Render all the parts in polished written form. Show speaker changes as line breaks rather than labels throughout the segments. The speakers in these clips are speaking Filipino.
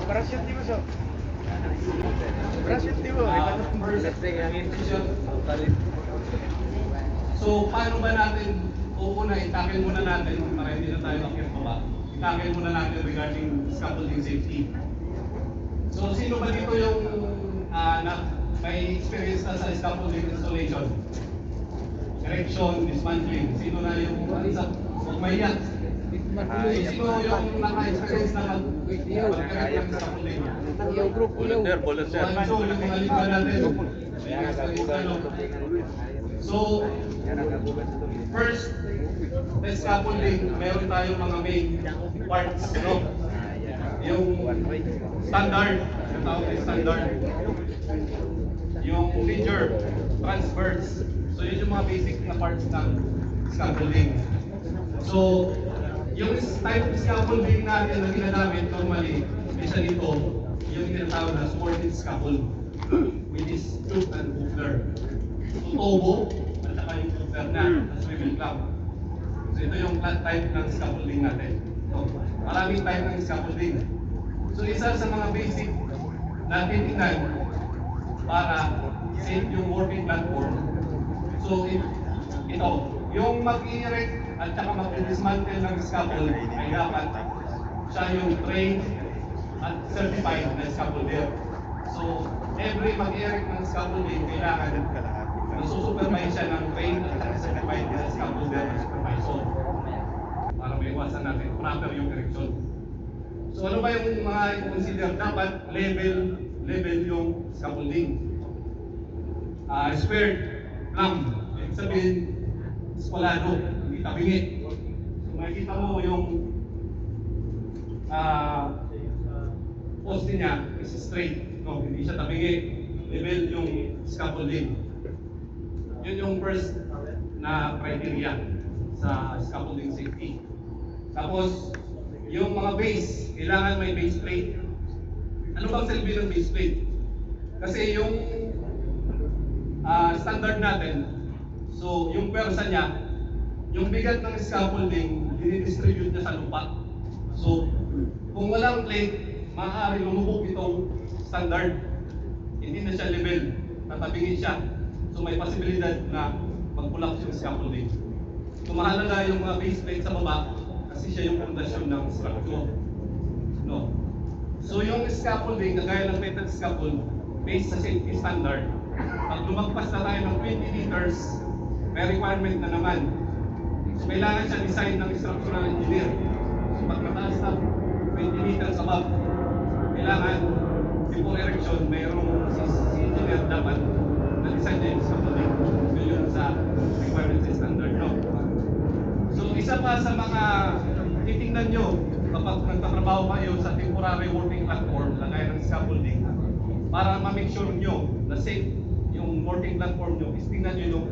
Parachute di mo so. Parachute di mo.
So, paano ba natin itakil muna natin para hindi na tayo akyat baba. Itakil muna natin regarding scaffolding safety. So, sino ba dito yung may experience na sa scaffolding installation? Erection, dismantling. Sino na yung huwag mahiyak? Sino yung naka-experience na mag-connect ng scaffolding?
Volunteer.
So, yung mga liba natin. So, first, sa scaffolding, meron tayong mga main parts, no? Yung standard, yung tawag ay standard. Yung figure, transverse. So, yun yung mga basic na parts ng scaffolding. So, yung type of scaffolding natin na ginagamit normally, isa dito, yung tinatawag na supported scaffold, which is tube and buckler. Tutubo, at saka yung buckler na swivel clamp. So, ito yung type ng scaffolding natin. So, maraming type ng scaffolding. So, isa sa mga basic na titingnan para safe yung working platform. So, ito, yung mag-i-erect at saka mag-dismantle ng scaffold ay dapat siya yung trained at certified na scaffolder. So, every mag-i-erect ng scaffolding, kailangan nasusupervise siya ng trained at certified na scaffolder na supervisor para maiwasan natin proper yung erection. So, ano ba yung mga i-consider? Dapat level yung scaffolding. Squared, plumb, ibig sabihin, skwalado, hindi tabingi. So, makikita mo yung poste niya is straight, no? Hindi siya tabingi, level yung scaffolding. Yun yung first na criteria sa scaffolding safety. Tapos, yung mga base, kailangan may base plate. Ano bang silbi ng base plate? Kasi yung standard natin, so yung pwersa niya, yung bigat ng scaffolding, dinidistribute niya sa lupa. So, kung walang plate, maaari lumubog itong standard. Hindi na siya level, tatabingin siya. So, may posibilidad na mag-collapse yung scaffolding. So, mahalaga yung mga base plate sa baba kasi siya yung pundasyon ng structure. No? So, yung scaffolding, kagaya ng metal scaffold, based sa safety standard, pag lumagpas na tayo ng 20 meters, may requirement na naman. So, kailangan siya design ng structural engineer. So, pag mataas na 20 meters above, kailangan before erection, mayroong si engineer dapat na-design niya yung scaffolding. So, yun sa requirement sa standard, no? So, isa pa sa mga titingnan nyo kapag nagtatrabaho kayo sa temporary working platform, kagaya ng scaffolding, para ma-make sure nyo na safe yung working platform nyo, is tingnan nyo yung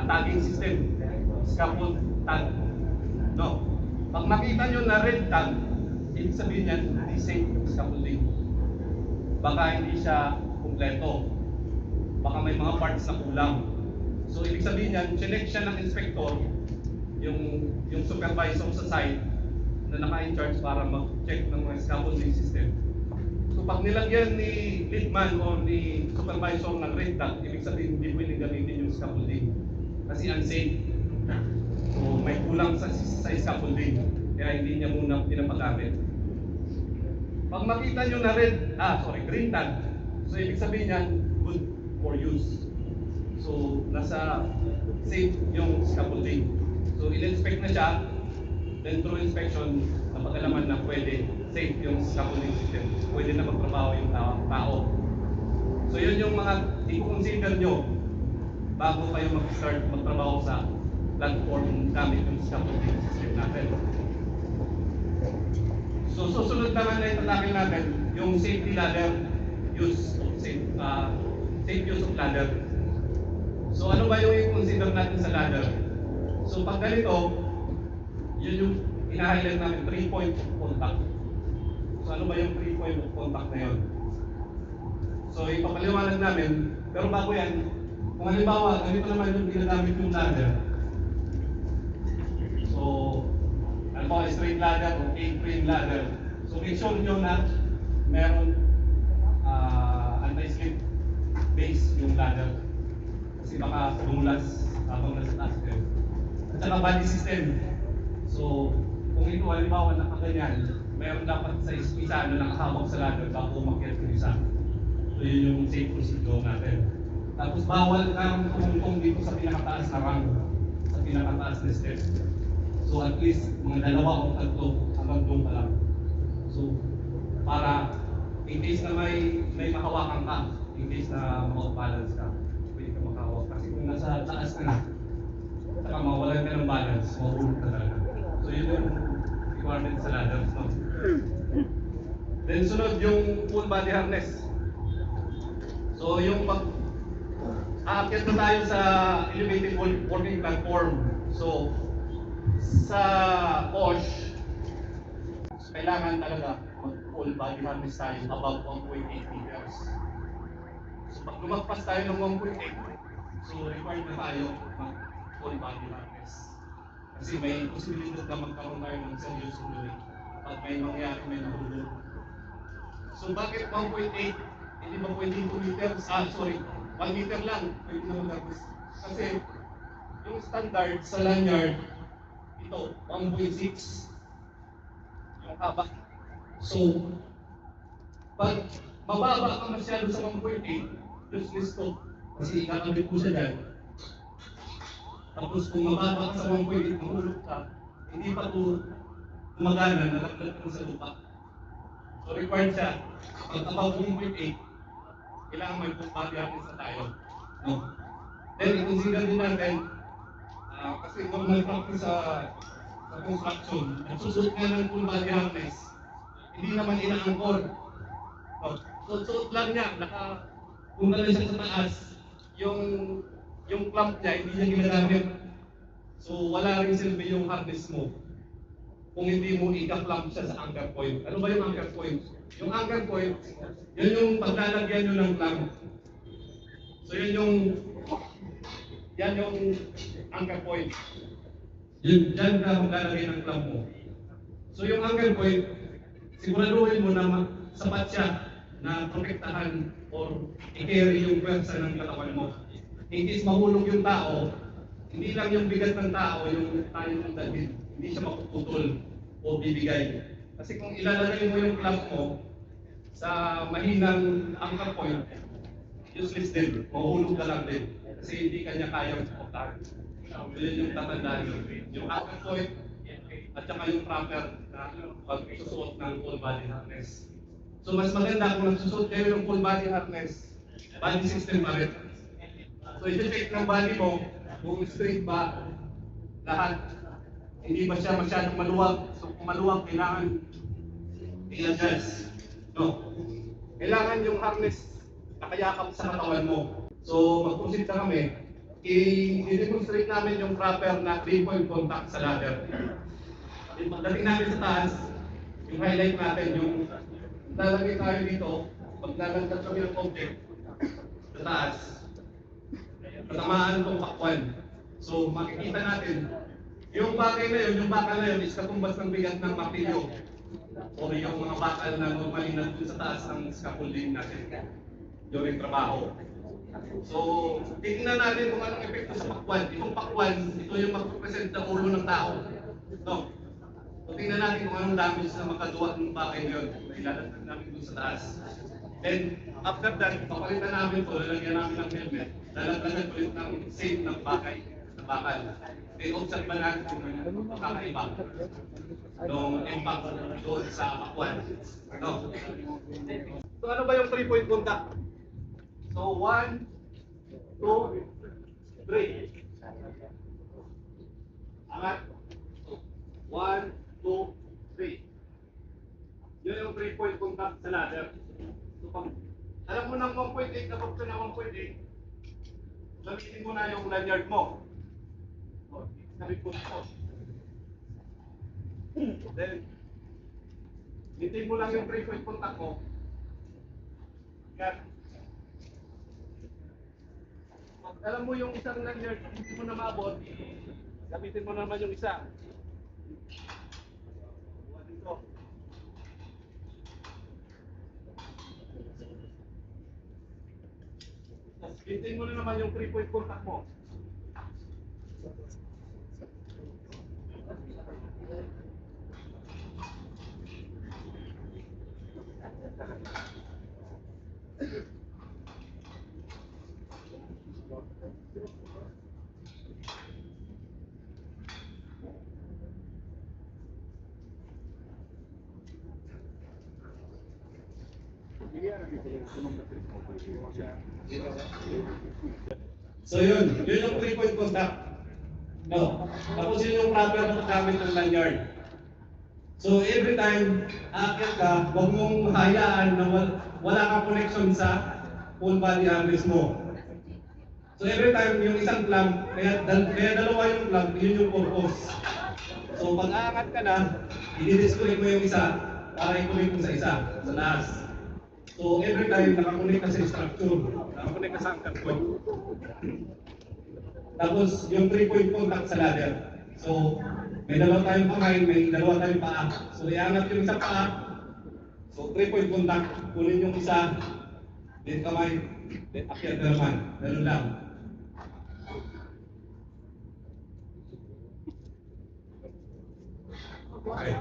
tagging system, scaffold tag. No? Pag makita nyo na red tag, ibig sabihin yan, hindi safe yung scaffolding. Baka hindi siya kumpleto. Baka may mga parts na kulang. So, ibig sabihin yan, check siya ng inspector, yung supervisor sa site na naka-in-charge para mag-check ng mga scaffolding system. So, pag nilagyan ni leadman o ni supervisor ng red tag, ibig sabihin hindi pwedeng gamitin yung scaffolding kasi unsafe. So, may kulang sa scaffolding, kaya hindi niya muna pinapagamit. Pag makita nyo na green tag, so ibig sabihin yan, good for use. So, nasa safe yung scaffolding. So, in-inspect na siya, then through inspection, napag-alaman na pwede safe yung scaffolding system. Pwede na magtrabaho yung tao. So, yun yung mga i-consider nyo bago kayo mag-start magtrabaho sa platform gamit yung scaffolding system natin. So, susunod naman na itatakil natin yung safety ladder use of safe use of ladder. So, ano ba yung i-consider natin sa ladder? So, pag ganito, yun yung ina-highlight namin, 3-point of contact. So, ano ba yung 3-point of contact na yun? So, ipapaliwanag namin, pero bago yan, kung halimbawa, ganito naman yung ginagamit yung ladder. So, halimbawa, straight ladder o 8-frame ladder. So make sure nyo na meron anti-slip base yung ladder. Kasi baka dumulas habang nasa taas kayo. At saka body system. So kung ito halimbawa nakaganyan, meron dapat sa isa na nakahawak sa ladder bago umakyat yung isa. So yun yung safe procedure natin. Tapos bawal kang tumungtong dito sa pinakataas na rung, sa pinakataas na step. So at least mga 2 o 3 hanggang doon pa lang. So para in case na may makawakan ka, in case na ma-balance ka, pwede ka makahawak. Kasi kung nasa taas ka na, saka mawalan ka ng balance, mahulog ka talaga. So yun yung requirement sa ladders, no? Then sunod yung full body harness. So yung aakyat na tayo sa elevated working platform. So sa POSH, kailangan talaga mag-full body harness tayo above 1.8 meters. So pag lumagpas tayo ng 1.8, so required na tayo mag-full body harness. Kasi may posibilidad na magkaroon tayo ng serious injury pag may mangyari, may nahulog. So bakit 1.8? Hindi ba pwedeng 2 meters? 1 meter lang. Pwede naman harness. Kasi yung standard sa lanyard, ito, 1.6 yung haba. So, pag mababa ka masyado sa 1.8, useless to. Kasi ikakabit mo siya dyan. Tapos kung mababa ka sa 1.8, mahulog ka, hindi pa ito gumagana, nalaglag ka sa lupa. So, required siya. Pag above 1.8, kailangan may full body harness na tayo. No? Then, i-consider din natin, kasi normal practice sa construction, nagsusuot ka ng full body harness, hindi naman ina-angkor. No? So, suot lang niya, kung nalang siya sa taas, yung clamp niya, hindi niya ginagamit. So, wala rin silbi yung harness mo kung hindi mo i-clamp siya sa anchor point. Ano ba yung anchor point? Yung anchor point, yun yung paglalagyan nyo ng clamp. So, yan yung anchor point. Diyan ka maglalagay ng clamp mo. So yung anchor point, siguraduhin mo na sapat siya na protektahan or i-carry yung pwersa ng katawan mo. In case mahulog yung tao, hindi lang yung bigat ng tao yung tayo ng dalhin. Hindi siya mapuputol o bibigay. Kasi kung ilalagay mo yung clamp mo sa mahinang anchor point, useless din, mahulog ka lang din. Kasi hindi kanya kayang suportahan. Yun yung tatandaan nyo. Yung anchor point at saka yung proper na pagsusuot ng full body harness. So mas maganda kung nagsusuot kayo ng full body harness, body system pa rin. So i-check ng body mo kung straight ba lahat. Hindi ba siya masyadong maluwag? So kung maluwag, kailangan i-adjust. No. Kailangan yung harness nakayakap sa katawan mo. So mag-proceed na kami. I-demonstrate namin yung proper na 3-point contact sa ladder. Pagdating namin sa taas, yung highlight natin, yung lalagay tayo dito, pag lalagdag kami ng object sa taas, tatamaan itong pakwan. So makikita natin, yung bakal na yun is katumbas ng bigat ng martilyo o yung mga bakal na normally nandun sa taas ng scaffolding natin during trabaho. So, tingnan natin kung anong epekto sa pakwan. Itong pakwan, ito yung mag-represent ng ulo ng tao. No? So, tingnan natin kung anong damage na makagawa ng bakal yun. Ilalagdag namin doon sa taas. Then, after that, papalitan namin ito, lalagyan namin ng helmet. Lalagyan ulit ng same ng bakal. Then, observe natin kung ano kakaiba ng impact doon sa pakwan. No? So, ano ba yung 3-point contact? So, 1, 2, 3. Angat. 1, 2, 3. Yun yung 3-point contact sa ladder. So, pag alam mo ng 1.8, kapag ka na 1.8, gamitin mo na yung lanyard mo. So, sabit mo ito. Then, maintain mo lang yung 3-point contact mo. Yan. Alam mo yung isang lanyard, hindi mo na maabot, gamitin mo naman yung isa. Dito. Maintain mo na naman yung 3-point contact mo. So yun yung 3-point contact. No. Tapos yun yung proper na paggamit ng lanyard. So every time aakyat ka, huwag mong hayaan na wala kang connection sa full body harness mo. So every time yung isang clamp, kaya dalawa yung clamp, yun yung purpose. So pag aangat ka na, i-disconnect mo yung isa para i-connect mo sa isa, sa last. So every time nakakonect ka sa structure, nakakonect ka sa anchor point. Tapos yung 3-point contact sa ladder. So may dalawa tayong kamay, may dalawa tayong paa. So iangat yung isang paa. So 3-point contact, kunin yung isa, then kamay, then akyat na naman. Ganun lang. Okay.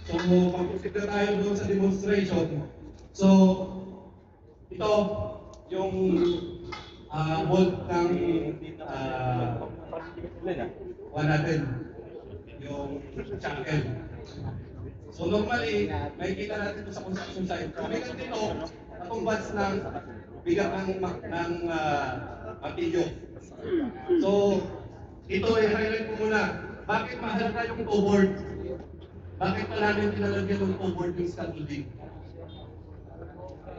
So, pag-proceed na tayo doon sa demonstration. So, ito, yung bolt ng one natin, yung shackle. So, normally, may kita natin ito sa construction site. Bigat dito, atong batch ng bigat ng martilyo. So, ito ay highlight ko muna. Bakit mahalaga yung toe board? Bakit pa namin pinalagyan ng toe board yung scaffolding?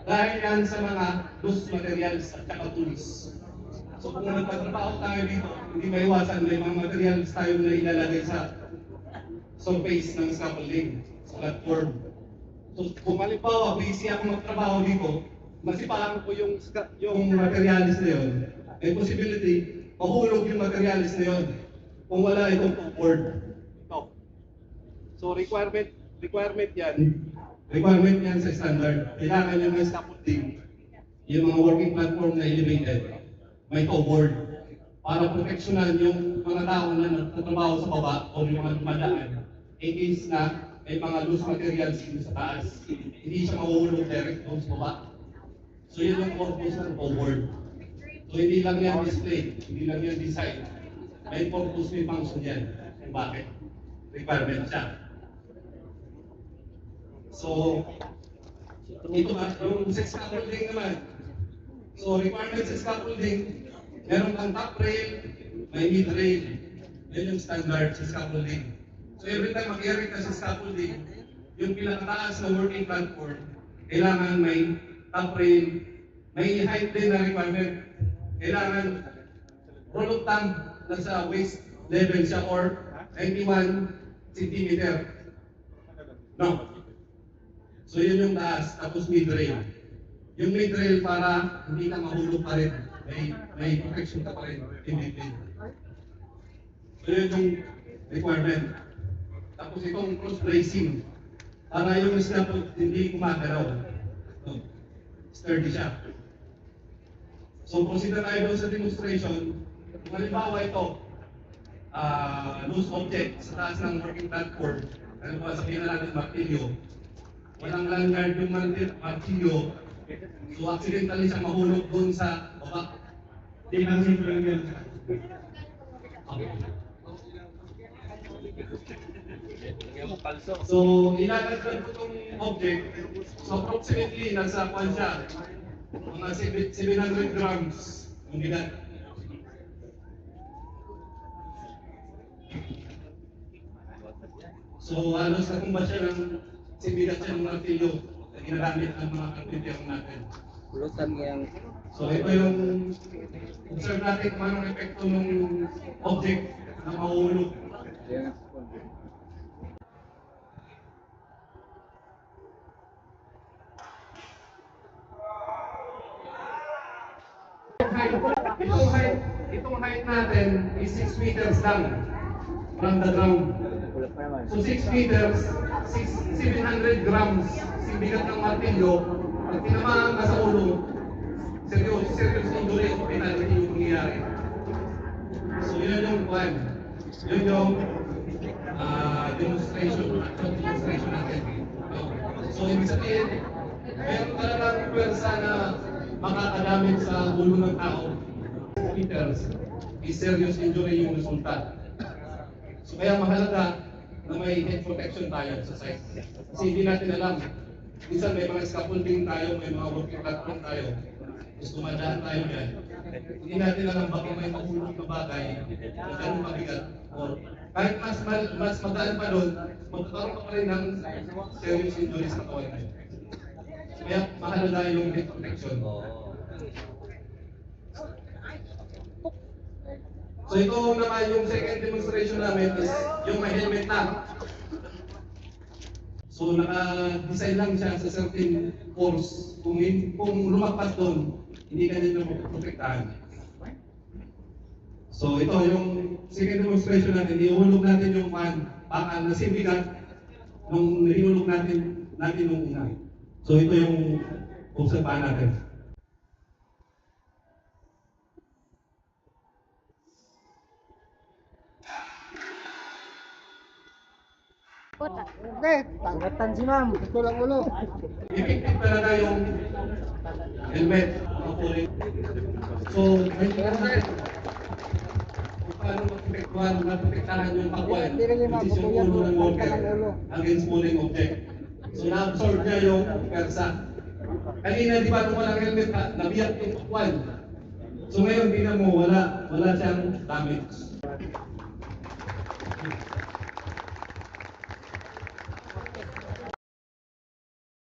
Dahil yan sa mga loose materials at saka tools. So kung nagtatrabaho tayo dito, hindi maiwasan, may mga materials tayo na ilalagay sa surface ng scaffolding, sa platform. So kung halimbawa, busy ako magtrabaho dito, masipahan ko yung materials na yun, may possibility, mahulog yung materials na yun kung wala itong toe board. Ito. So requirement yan sa standard. Kailangan yung may scaffolding, yung mga working platform na elevated, may toe board para proteksyonan yung mga tao na nagtatrabaho sa baba o yung mga dumadaan in case na may mga loose materials dito sa taas. Hindi siya mahuhulog direct doon sa baba. So yun yung purpose ng toe board. So hindi lang yan display, hindi lang yan design. May purpose, may function yan. Kung bakit? Requirement siya. So, ito ba, yung sa scaffolding naman. So, requirement sa scaffolding, meron kang top rail, may mid rail. Yan yung standard sa scaffolding. So, every time mag-erect ka sa scaffolding, yung pinakataas na working platform, kailangan may top rail, may height din na requirement. Kailangan roll of thumb nasa waist level siya or 91 cm. No. So yun yung taas, tapos mid-rail. Yung mid-rail para hindi ka mahulog pa rin. May protection ka pa rin in between. So yun yung requirement. Tapos itong cross-bracing. Para yung scaffold hindi kumagalaw. So, sturdy siya. So proceed na tayo doon sa demonstration. Kung halimbawa ito, loose object sa taas ng working platform. Ano ba sabihin na natin martilyo. Walang lanyard yung martilyo. So accidentally siya mahulog doon sa baba. Hindi lang simple lang yan. So ilalagay ko itong object. So approximately nasa kwan siya. Mga 700 grams yung bigat. So halos nakumba siya ng bigat siya ng martilyo na ginagamit ng mga carpenter natin. So ito yung observe natin kung anong epekto ng object na mahulog. Itong height natin is 6 meters lang from the ground. So 6 meters, 700 grams yung bigat ng martilyo, Pag tinamaan ka sa ulo, serious injury, hospital, hindi yung mangyayari. So yun yung one. Yun yung demonstration natin. So ibig sabihin, meron talagang pwersa na makakadamit sa ulo ng tao. Meters, is serious injury yung resulta. So kaya mahalaga na may head protection tayo sa site. Kasi hindi natin alam. Minsan may mga scaffolding tayo, may mga working platform tayo. Gusto dumadaan tayo dyan. Hindi natin alam bakit may mahulog na bagay na ganun mabigat. Or kahit mas magaan pa doon, magkakaroon pa rin ng serious injuries na kawal tayo. Kaya mahalaga yung head protection. So ito naman yung second demonstration namin is yung may helmet lang. So naka-design lang siya sa certain force. Kung lumagpas doon, hindi ka nila maprotektahan. So ito yung second demonstration natin, ihulog natin yung bakal na simbigat nung ihulog natin nung una. So ito yung obserbahan natin.
Okay, tanggatan si ma'am. Ito lang ulo.
Effective talaga yung helmet. So, may natin kung paano maprotektahan yung pagwan, which is yung ulo ng worker against falling object. So, na-absorb niya yung persa. Kanina, di ba, nung walang helmet, nabiyak yung pagwan. So, ngayon, di na mo, wala siyang damage.